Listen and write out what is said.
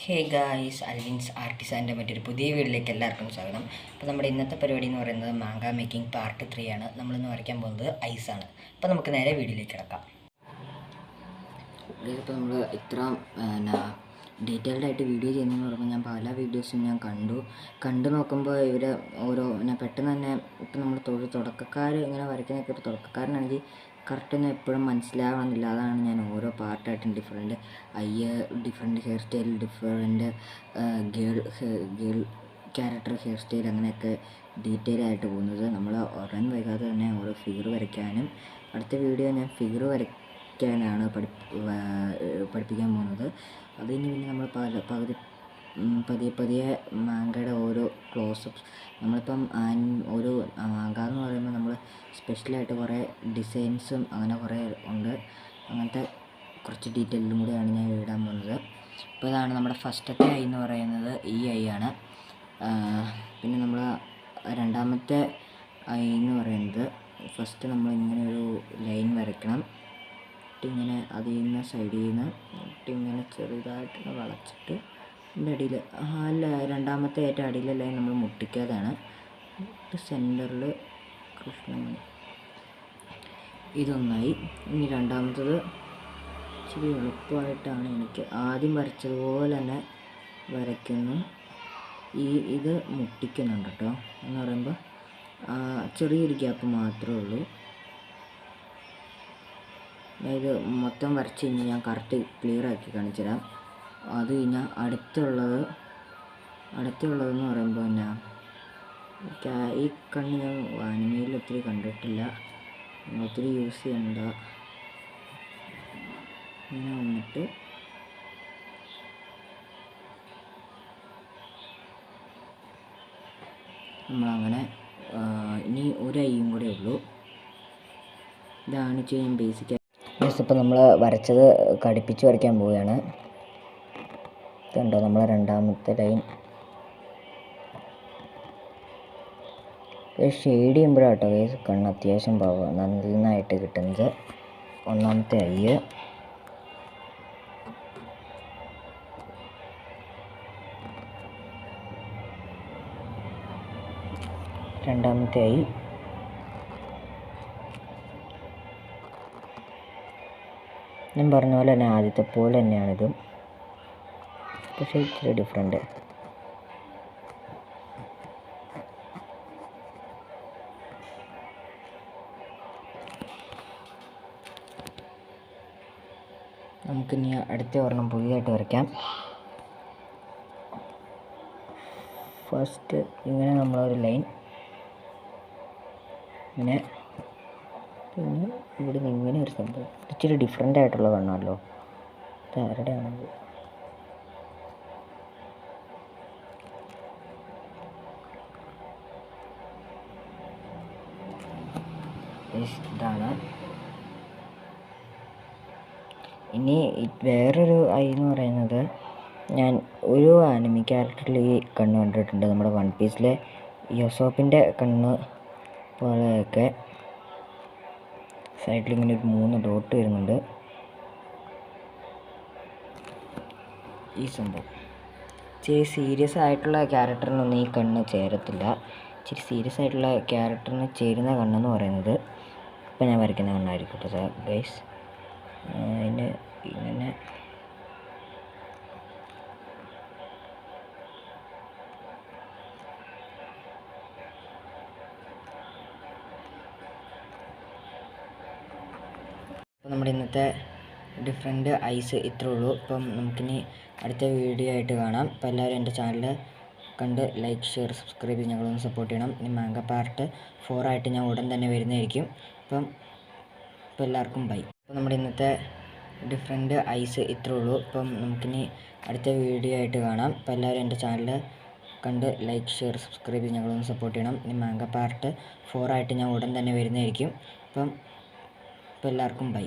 Hey guys, അൽവിൻസ് ആർട്ടിസാൻ്റെ മറ്റൊരു പുതിയ വീഡിയോയിലേക്ക് എല്ലാവർക്കും സ്വാഗതം. അപ്പോൾ നമ്മുടെ ഇന്നത്തെ പരിപാടി എന്ന് പറയുന്നത് മാങ്ക മേക്കിംഗ് പാർട്ട് 3 ആണ്. നമ്മളിന്ന് വരയ്ക്കാൻ പോകുന്നത് ഐസാണ്. അപ്പോൾ നമുക്ക് നേരെ വീഡിയോയിലേക്ക് കിടക്കാം. ഇപ്പോൾ നമ്മൾ ഇത്ര ഡീറ്റെയിൽഡായിട്ട് വീഡിയോ ചെയ്യുന്നതെന്ന് പറയുമ്പോൾ ഞാൻ പല വീഡിയോസും ഞാൻ കണ്ടു നോക്കുമ്പോൾ ഇവർ ഓരോ പെട്ടെന്ന് തന്നെ ഇപ്പം നമ്മൾ തുടക്കക്കാർ ഇങ്ങനെ വരയ്ക്കുന്നതൊക്കെ ഒരു തുടക്കക്കാരനാണെങ്കിൽ കറക്റ്റൊന്നും എപ്പോഴും മനസ്സിലാവണമെന്നില്ല. അതാണ് ഞാൻ ഓരോ പാർട്ടായിട്ടും different hair style, different girl character hair style, അങ്ങനെയൊക്കെ ഡീറ്റെയിൽ ആയിട്ട് പോകുന്നത്. നമ്മൾ ഉടൻ വൈകാതെ തന്നെ ഓരോ ഫിഗർ വരയ്ക്കാനും അടുത്ത വീഡിയോ ഞാൻ ഫിഗർ വരയ്ക്കാനാണ് പഠിപ്പിക്കാൻ പോകുന്നത്. അതിന് പിന്നെ നമ്മൾ പതിയെ മാങ്കയുടെ ഓരോ ക്ലോസപ്സ്, നമ്മളിപ്പം ഒരു മാങ്ക എന്ന് പറയുമ്പോൾ നമ്മൾ സ്പെഷ്യലായിട്ട് കുറേ ഡിസൈൻസും അങ്ങനെ കുറേ ഉണ്ട്. അങ്ങനത്തെ കുറച്ച് ഡീറ്റെയിലും കൂടെയാണ് ഞാൻ ഇടാൻ പോകുന്നത്. അപ്പോൾ ഇതാണ് നമ്മുടെ ഫസ്റ്റത്തെ ഐ എന്ന് പറയുന്നത്, ഈ ഐ ആണ്. പിന്നെ നമ്മൾ രണ്ടാമത്തെ ഐ എന്ന് പറയുന്നത്, ഫസ്റ്റ് നമ്മൾ ഇങ്ങനെ ഒരു ലൈൻ വരയ്ക്കണം. ഇങ്ങനെ അതിൽ നിന്ന് സൈഡിൽ നിന്ന് ഇങ്ങനെ ചെറുതായിട്ട് വളച്ചിട്ട് ഇതിൻ്റെ അടിയിൽ രണ്ടാമത്തെ ഏറ്റവും അടിയിലെ ലൈൻ നമ്മൾ മുട്ടിക്കാതാണ്. സെൻറ്ററിൽ കൃഷ്ണമണി, ഇതൊന്നായി. ഇനി രണ്ടാമത്തത് ഇച്ചിരി എളുപ്പമായിട്ടാണ് എനിക്ക് ആദ്യം വരച്ചതുപോലെ തന്നെ വരയ്ക്കുന്നു. ഇത് മുട്ടിക്കുന്നുണ്ട് കേട്ടോ. എന്ന് പറയുമ്പോൾ ചെറിയൊരു ഗ്യാപ്പ് മാത്രമേ ഉള്ളൂ. ഇത് മൊത്തം വരച്ച് കഴിഞ്ഞ് ഞാൻ കറക്റ്റ് ക്ലിയർ ആക്കി കാണിച്ചു തരാം. അത് കഴിഞ്ഞാൽ അടുത്തുള്ളതെന്ന് പറയുമ്പോൾ ഈ കണ്ണ് ഞാൻ വാനിമയിൽ ഒത്തിരി കണ്ടിട്ടില്ല, ഒത്തിരി യൂസ് ചെയ്യണ്ട. ഇങ്ങനെ വന്നിട്ട് നമ്മളങ്ങനെ ഇനി ഒരു ഐയും കൂടെ ഉള്ളൂ. ഇതാണ് ചെയ്യാൻ ബേസിക്. ഇപ്പോൾ നമ്മൾ വരച്ചത് കടുപ്പിച്ച് വരയ്ക്കാൻ പോവുകയാണ്. ഇതുണ്ടോ നമ്മളെ രണ്ടാമത്തെ ലൈൻ. ഷെയ്ഡ് ചെയ്യുമ്പോഴാട്ടോ കണ്ണ് അത്യാവശ്യം നന്നായിട്ട് കിട്ടുന്നത്. ഒന്നാമത്തെ ഐ, രണ്ടാമത്തെ ഐ, ഞാൻ പറഞ്ഞ പോലെ തന്നെ ആദ്യത്തെ പോലെ തന്നെയാണിതും, പക്ഷേ ഇച്ചിരി ഡിഫറെൻറ്റ്. നമുക്കിനി അടുത്ത ഒരെണ്ണം പുതിയതായിട്ട് വരയ്ക്കാം. ഫസ്റ്റ് ഇങ്ങനെ നമ്മളൊരു ലൈൻ, പിന്നെ ഇവിടെ നിന്ന് ഇങ്ങനെ ഒരു സംഭവം, ഇച്ചിരി ഡിഫറെൻ്റ് ആയിട്ടുള്ള കണ്ണല്ലോ. ഇത് ആരുടെയാണത്? ഇതാണ്. ഇനി വേറൊരു ഐ എന്ന് പറയുന്നത്, ഞാൻ ഒരു ആനിമി ക്യാരക്ടറിൽ ഈ കണ്ണ് കണ്ടിട്ടുണ്ട്. നമ്മുടെ വൺ പീസിലെ യോസോപ്പിൻ്റെ കണ്ണ് പോലെയൊക്കെ സൈഡിൽ ഇങ്ങനെ ഒരു 3 ഡോട്ട് വരുന്നുണ്ട്. ഈ സംഭവം ഇച്ചിരി സീരിയസ് ആയിട്ടുള്ള ക്യാരക്ടറിനൊന്നും ഈ കണ്ണ് ചേരത്തില്ല. ഇച്ചിരി സീരിയസ് ആയിട്ടുള്ള ക്യാരക്ടറിന് ചേരുന്ന കണ്ണെന്ന് പറയുന്നത് ഇപ്പം ഞാൻ വരയ്ക്കുന്ന കണ്ണായിരിക്കും കേട്ടോ ഗൈസ്. അതിന് ഇങ്ങനെ അപ്പോൾ നമ്മുടെ ഇന്നത്തെ ഡിഫറെൻറ്റ് ഐസ് ഇത്രേ ഉള്ളൂ. ഇപ്പം നമുക്കിനി അടുത്ത വീഡിയോ ആയിട്ട് കാണാം. അപ്പോൾ എല്ലാവരും എൻ്റെ ചാനൽ കണ്ട് ലൈക്ക്, ഷെയർ, സബ്സ്ക്രൈബ് ചെയ്ത് ഞങ്ങളൊന്ന് സപ്പോർട്ട് ചെയ്യണം. ഇനി മാങ്ക പാർട്ട് 4 ആയിട്ട് ഞാൻ ഉടൻ തന്നെ വരുന്നതായിരിക്കും. അപ്പോൾ എല്ലാവർക്കും ബൈ. അപ്പോൾ നമ്മുടെ ഇന്നത്തെ ഡിഫറെൻറ്റ് ഐസ് ഇത്രേ ഉള്ളൂ. ഇപ്പം നമുക്കിനി അടുത്ത വീഡിയോ ആയിട്ട് കാണാം. അപ്പോൾ എല്ലാവരും എൻ്റെ ചാനൽ കണ്ട് ലൈക്ക്, ഷെയർ, സബ്സ്ക്രൈബ് ചെയ്ത് ഞങ്ങളൊന്ന് സപ്പോർട്ട് ചെയ്യണം. ഇനി മാങ്ക പാർട്ട് 4 ആയിട്ട് ഞാൻ ഉടൻ തന്നെ വരുന്നതായിരിക്കും. അപ്പോൾ എല്ലാവർക്കും ബൈ.